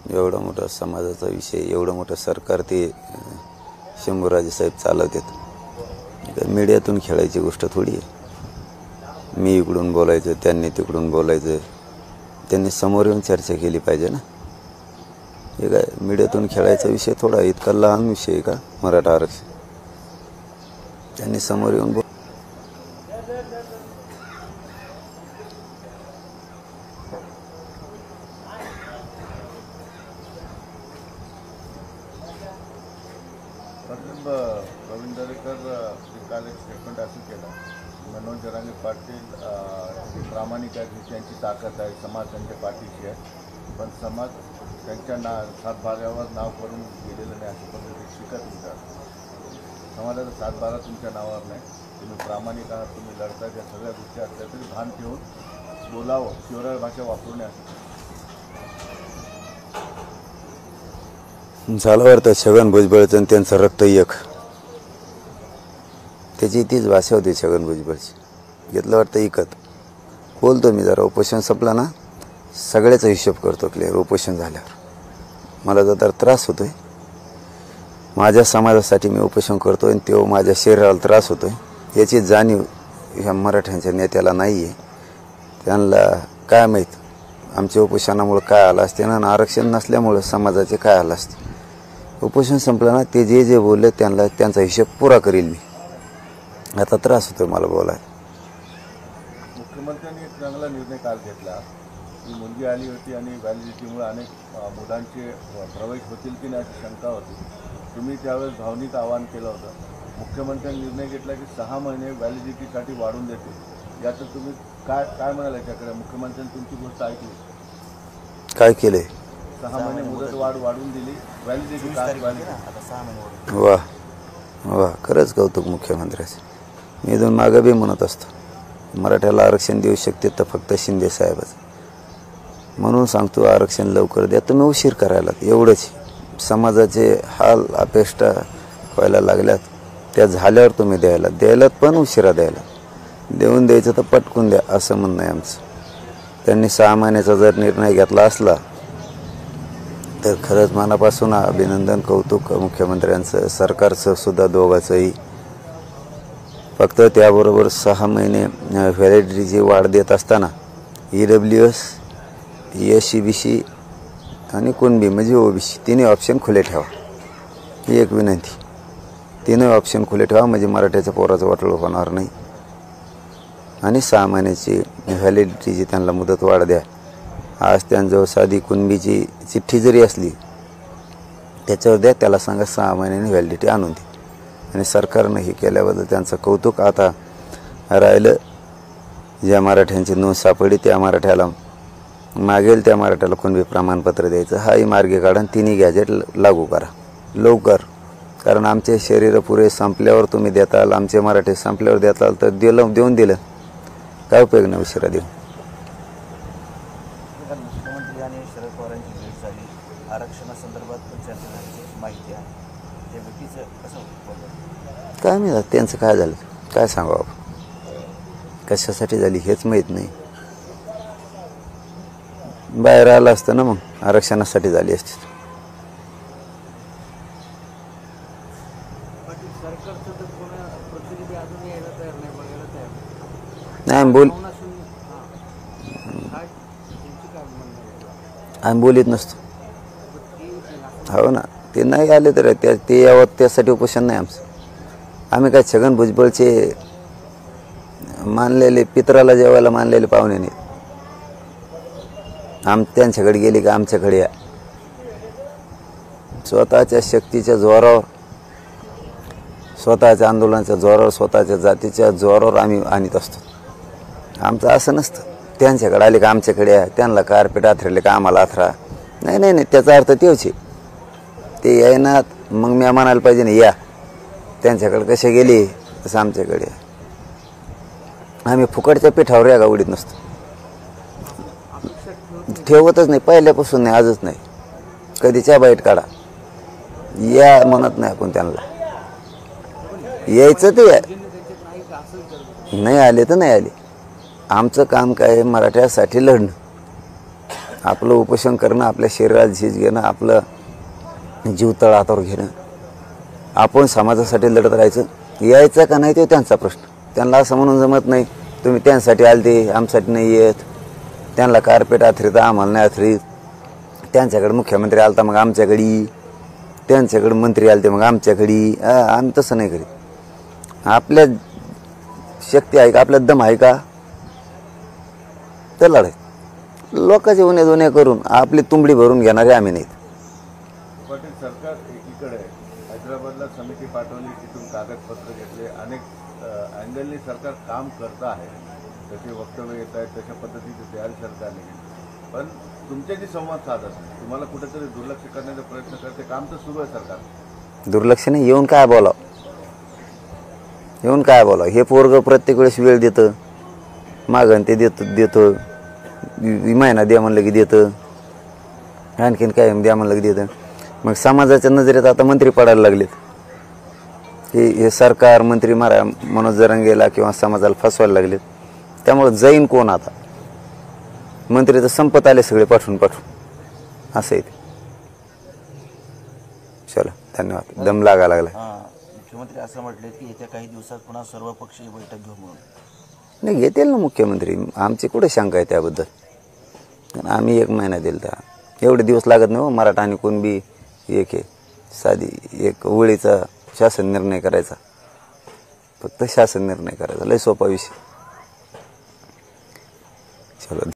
एवढा मोठा समाजाचा विषय, एवढं मोठं सरकार ते शंभूराजे साहेब चालवतात. मीडियातून खेळायची गोष्ट थोडी आहे. मी इकडून बोलायचं, त्यांनी तिकडून बोलायचं. त्यांनी समोर येऊन चर्चा केली पाहिजे ना. हे काय मीडियातून खेळायचा विषय थोडा, इतका लहान विषय आहे का मराठा आरक्षण? त्यांनी समोर येऊन प्रवीण दरेकर काल एक स्टेटमेंट असं केलं, मनोज जरांगे पाटील प्रामाणिक आहेत, त्यांची ताकद आहे, समाज त्यांच्या पाठीशी आहे, पण समाज त्यांच्या सातबाऱ्यावर नाव करून गेलेलं नाही अशी पद्धती शिका तुमच्या समाजाचा सातबारा तुमच्या नावावर नाही. तुम्ही प्रामाणिक आहात, तुम्ही लढता, ज्या सगळ्या गोष्टी असल्या तरी भान ठेवून बोलावं, शिवराळ भाषा वापरू नये असं झालं वाटतं. छगन भुजबळचं आणि त्यांचं रक्त एक, त्याची तीच भाषा होती छगन भुजबळची. घेतलं वाटतं इकत. बोलतो मी जरा, उपोषण संपला ना सगळ्याचा हिशोब करतो क्लिअर. उपोषण झाल्यावर मला जर त्रास होतोय, माझ्या समाजासाठी मी उपोषण करतोय आणि तो माझ्या शरीराला त्रास होतोय, याची जाणीव ह्या मराठ्यांच्या नेत्याला नाही आहे. त्यांना काय माहीत आमच्या उपोषणामुळे काय आलं असते ना, आरक्षण नसल्यामुळं समाजाचे काय आलं असते. उपोषण संपलं ना, ते जे जे बोलले त्यांना त्यांचा हिशोब पुरा करील मी. आता त्रास होतोय मला बोलायला. मुख्यमंत्र्यांनी एक चांगला निर्णय काल घेतला की मुलगी आली होती आणि व्हॅलिडिटीमुळे अनेक मुलांचे प्रवेश होतील की नाही अशी शंका होती. तुम्ही त्यावेळेस भावनिक आवाहन केलं होतं. मुख्यमंत्र्यांनी निर्णय घेतला की 6 महिने व्हॅलिडिटीसाठी वाढून देतील. याचं तुम्ही काय काय म्हणाल याच्याकडे? मुख्यमंत्र्यांनी तुमची गोष्ट ऐकली, काय केलंय? 6 महिने मुदत वाढून दिली व्हॅलिडिटी. वा वा, खरंच कौतुक मुख्यमंत्र्याचं. मी इथून मागं बी म्हणत असतो, मराठ्याला आरक्षण देऊ शकते तर फक्त शिंदे साहेबच. म्हणून सांगतो आरक्षण लवकर द्या. तुम्ही उशीर करायला एवढंच. समाजाचे हाल अपेष्टा व्हायला लागल्यात, त्या झाल्यावर तुम्ही द्यायला पण उशिरा द्यायला. देऊन द्यायचं तर पटकून द्या असं म्हणणं आहे आमचं. त्यांनी 6 महिन्याचा जर निर्णय घेतला असला तर खरंच मनापासून अभिनंदन, कौतुक मुख्यमंत्र्यांचं, सरकारचं सुद्धा, दोघांचंही. फक्त त्याबरोबर 6 महिने व्हॅलिडिटीची वाढ देत असताना EWS, SCBC आणि कुणबी म्हणजे OBC तिन्ही ऑप्शन खुले ठेवा. ही एक विनंती. तिन्ही ऑप्शन खुले ठेवा म्हणजे मराठ्याच्या पोराचं वाटोळं होणार नाही. आणि 6 महिन्याची व्हॅलिडिटीची त्यांना मुदत वाढ द्या. आज त्यांजवळ साधी कुणबीची चिठ्ठी जरी असली त्याच्यावर द्या, त्याला सांगा 6 महिन्यांनी व्हॅलिडिटी आणून दे. आणि सरकारनं हे केल्याबद्दल त्यांचं कौतुक. आता राहिलं ज्या मराठ्यांची नोंद सापडली त्या मराठ्याला मागेल त्या मराठ्याला कुणबी प्रमाणपत्र द्यायचं. हाही मार्गी काढा, तिन्ही गॅजेट लागू करा लवकर. कारण आमचे शरीर पुरे संपल्यावर तुम्ही देताल, आमचे मराठे संपल्यावर देताल तर देऊन दिलं काय उपयोग नाही उशिरा देऊ. मुख्यमंत्री आणि शरद पवारांची भेट झाली, आरक्षणासंदर्भात पण चर्चा झाल्याची माहिती आहे. त्या भेटीचं कसं काय माहिती त्यांचं काय झालं, काय सांगावं, कशासाठी झाली हेच माहीत नाही. बाहेर आलं असतं ना, मग आरक्षणासाठी झाली असती. नाही आम्ही बोलीत नसतो. हो ना, ते नाही आले तर ते यावं त्यासाठी उपोषण नाही आमचं. आम्ही काय छगन भुजबळचे मानलेले, पितराला जेवायला मानलेले पाहुणे नाही. त्यांच्याकडे गेले की आमच्याकडे या. स्वतःच्या शक्तीच्या जोरावर, स्वतःच्या आंदोलनाच्या जोरावर, स्वतःच्या जातीच्या जोरावर आम्ही आणत असतो. आमचं असं नसतं त्यांच्याकडे आले का आमच्याकडे या, त्यांना कार्पेट आथरले का आम्हाला आथरा. नाही नाही नाही, त्याचा अर्थ तेच आहे. ते येणार मग मी म्हणायला पाहिजे ना या. त्यांच्याकडे कसे गेले तसं आमच्याकडे या. आम्ही फुकटच्या पिठावर या गावडीत नसतो, ठेवतच नाही पहिल्यापासून, नाही आजच नाही. कधीच्या बाईट काढा या म्हणत नाही आपण त्यांना. यायचं ते या, नाही आले तर नाही आले. आमचं काम काय आहे, मराठ्यासाठी लढणं. आपलं उपोषण करणं, आपल्या शरीरात झीज घेणं, आपलं जीव तळहातावर घेणं, आपण समाजासाठी लढत राहायचं. यायचं का नाही ते त्यांचा प्रश्न. त्यांना असं म्हणून जमत नाही तुम्ही त्यांसाठी आलते आमच्यासाठी नाही येत. त्यांना कार्पेट आथरीत आम्हाला नाही आथरीत. त्यांच्याकडे मुख्यमंत्री आलता मग आमच्याकडे, त्यांच्याकडे मंत्री आलते मग आमच्याकडे. आम्ही तसं नाही करीत. आपल्या शक्ती आहे का, आपल्यात दम आहे का, तर लढाय. लोकांचे उन्हे दोन्हे करून आपली तुंबडी भरून घेणारे आम्ही नाहीत. पाटील, सरकार एकीकडे हैदराबादला समिती पाठवली, तिथून कागदपत्र घेतले, अनेक अँगलनी सरकार काम करतं आहे, तसे वक्तव्य येत आहेत, तशा पद्धतीची तयारी सरकारने केली. पण तुमच्याशी संवाद साधत नाही, तुम्हाला कुठेतरी दुर्लक्ष करण्याचा प्रयत्न करते. काम तर सुरू आहे सरकार. दुर्लक्ष नाही, येऊन काय बोलावं, येऊन काय बोलावं. हे पोरग प्रत्येक वेळेस वेळ देतं, मागण ते देतं, महिना द्या म्हणलं की देतं, आणखीन काय द्या म्हणलं की देतं. मग समाजाच्या नजरेत आता मंत्री पडायला लागलेत. हे सरकार मंत्री मनोज जरांगेला किंवा समाजाला फसवायला लागलेत. त्यामुळे जाईन कोण आता. मंत्री तर संपत आले सगळे पाठवून असं आहे ते. चला, धन्यवाद. दम लागायला लागला. मुख्यमंत्री असं म्हटले की येत्या काही दिवसात पुन्हा सर्वपक्षीय बैठक घेऊ म्हणून. नाही, घेतील ना मुख्यमंत्री. आमची कुठे शंका आहे त्याबद्दल. आम्ही 1 महिना दिला त्या. एवढे दिवस लागत नाही हो. मराठा आणि कुणबी एक आहे. साधी एक ओळीचा शासन निर्णय करायचा, फक्त शासन निर्णय करायचा. लय सोपा विषय. चलो.